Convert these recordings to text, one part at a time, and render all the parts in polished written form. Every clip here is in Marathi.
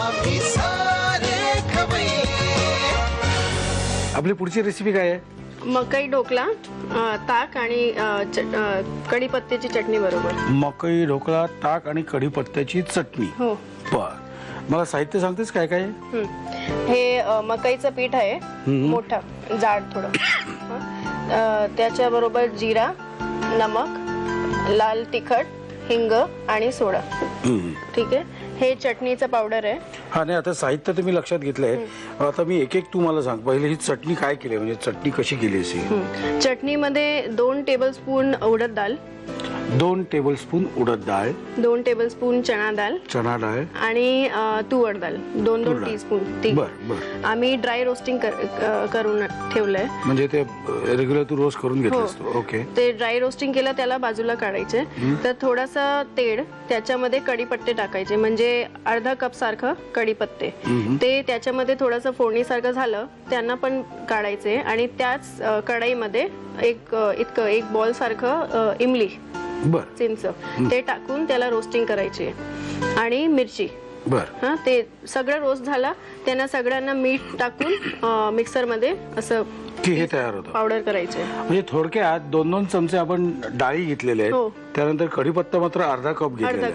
आम्ही सारे खवय्ये. आपली पुढची रेसिपी काय आहे? मकई ढोकला ताक आणि कढीपत्त्याची चटणी बरोबर. मकई ढोकळा, ताक आणि कढीपत्त्याची चटणी. हो. बर, मला साहित्य सांगतेस काय काय आहे? हे मकईचं पीठ आहे, मोठं जाड थोडं. त्याच्या बरोबर जिरा, नमक, लाल तिखट, हिंग आणि सोडा. ठीक आहे. हे चटणीचं पावडर आहे. हा, नाही आता साहित्य तुम्ही लक्षात घेतलंय. आता मी एक एक तू मला सांग, पहिले ही चटणी काय केली, म्हणजे चटणी कशी केली असेल? चटणीमध्ये 2 टेबलस्पून उडद डाळ, 2 टेबलस्पून उडद डाळ, 2 टेबलस्पून चणा डाळ आणि तुवड डाळ 2-2 टीस्पून. बर बर. आम्ही ड्राय रोस्टिंग करून ठेवलंय. म्हणजे ते रेग्युलर तू रोस्ट करून घेतलंस तू? ओके. ते ड्राय रोस्टिंग केलं, त्याला बाजूला काढायचे. तर थोडासा तेल, त्याच्यामध्ये कढीपत्ते टाकायचे, म्हणजे अर्धा कप सारखं कढीपत्ते. ते त्याच्यामध्ये थोडंसं फोडणीसारखं झालं, त्यांना पण काढायचे. आणि त्याच कढईमध्ये एक बॉल सारखं इमली, बर, चिंच ते टाकून त्याला रोस्टिंग करायची. आणि मिरची. बर. ते सगळं रोस्ट झाला, त्यांना सगळ्यांना मीठ टाकून मिक्सर मध्ये असं की हे तयार होतं, पावडर करायचे. म्हणजे थोडक्यात 2-2 चमचे आपण डाळी घेतलेले आहेत. त्यानंतर कढीपत्ता मात्र अर्धा कप घेतलेला आहे.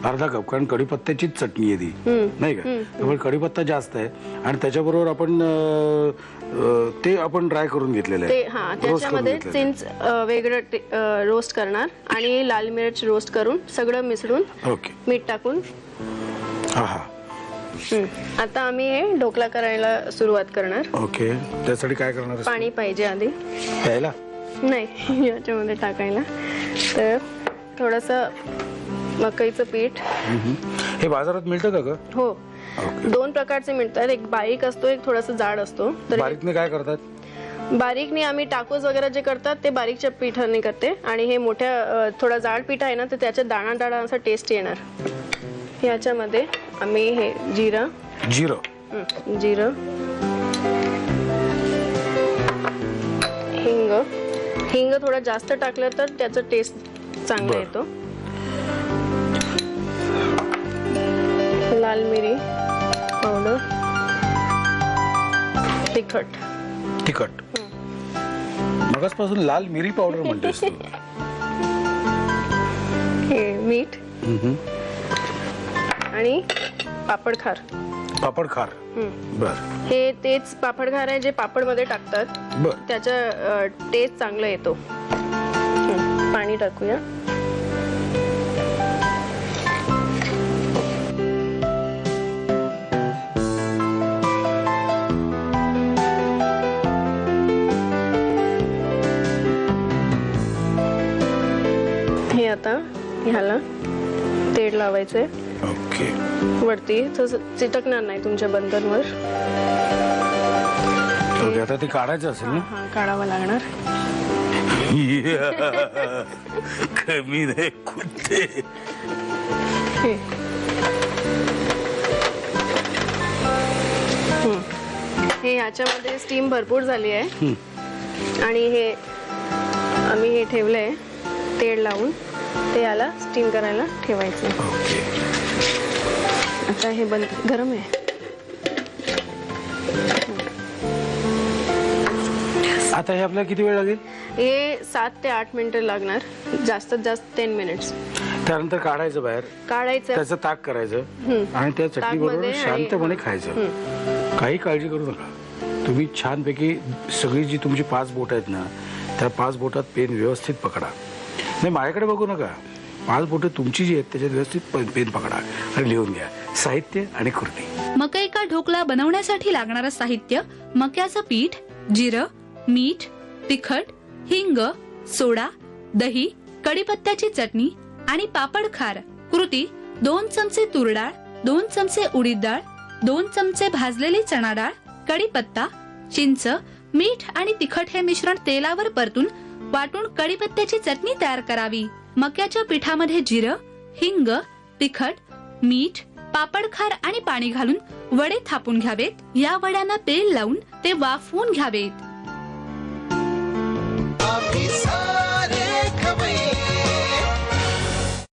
अर्धा कप, कारण कढीपत्त्याचीच चटणी आहे ती, नाही का? त्यामुळे कढीपत्ता जास्त आहे. आणि त्याच्याबरोबर आपण ते आपण ड्राय करून घेतलेलं आहे. त्याच्यामध्ये चिंच वेगळं रोस्ट करणार आणि लाल मिरच रोस्ट करून सगळं मिसळून मीठ टाकून. आता आम्ही हे ढोकला करायला सुरुवात करणार. ओके. त्यासाठी काय करणार? पाणी पाहिजे आधी प्यायला? नाही, याच्यामध्ये टाकायला. तर थोडंसं मकईचं पीठ. हे बाजारात मिळतं का ग? हो, 2 प्रकारचे मिळतात. एक बारीक असतो, एक थोडासा जाड असतो. तर बारीकने काय करतात? बारीकने आम्ही टाकोस वगैरे जे करतात ते बारीकच्या पिठाने करते. आणि हे मोठ्या थोडा जाड पीठ आहे ना, तर त्याच्या दाणा असा टेस्ट येणार. याच्यामध्ये आम्ही हे जिरं हिंग थोडा जास्त टाकलं तर त्याचा टेस्ट चांगला येतो. लाल मिरी पावडर, तिखट. मगासपासून लाल मिरी पावडर म्हणतेस तू? हे मीठ आणि पापड खार. बर. हे तेच पापड खार आहे जे पापड मध्ये टाकतात. त्याचा टेस्ट चांगला येतो. पाणी टाकूया. हे आता ह्याला तेल लावायचंय. ओके. वरती चिटकणार नाही तुमच्या बंधनवर. आता ते काढायचं असेल ना? काढावं लागणार. कमी नाही कुठे. हे याच्यामध्ये स्टीम भरपूर झाली आहे. आणि हे आम्ही हे ठेवलंय तेल लावून, ते याला स्टीम करायला ठेवायचं. आता हे गरम आहे. आता हे आपल्याला किती वेळ लागेल? हे 7 ते 8 मिनिटं लागणार, जास्तीत जास्त 10 मिनिट्स. त्यानंतर काढायचं बाहेर, त्याचं ताक करायचं आणि त्या चटणी बरोबर शांतपणे खायचं. काही काळजी करू नका. तुम्ही छानपैकी सगळी जी तुमची 5 बोट आहेत ना, त्या 5 बोटात पेन व्यवस्थित पकडा. नाही, माझ्याकडे बघू नका. 5 बोटं तुमची जी आहेत त्याच्यात व्यवस्थित पेन पकडा आणि लिहून घ्या साहित्य आणि कृती. मकई का ढोकला बनवण्यासाठी लागणारं साहित्य: मक्याचं पीठ, जिरं, मीठ, तिखट, हिंग, सोडा, दही, कढीपत्त्याची चटणी आणि पापड खार. कृती: 2 चमचे तूर डाळ, 2 चमचे उडीद डाळ, 2 चमचे भाजलेली चणा डाळ, कढीपत्ता, चिंच, मीठ आणि तिखट हे मिश्रण तेलावर परतून वाटून कढीपत्त्याची चटणी तयार करावी. मक्याच्या पिठामध्ये जिरं, हिंग, तिखट, मीठ, पापड खार आणि पाणी घालून वडे थापून घ्यावेत. या वड्यांना तेल लावून ते वाफवून घ्यावेत.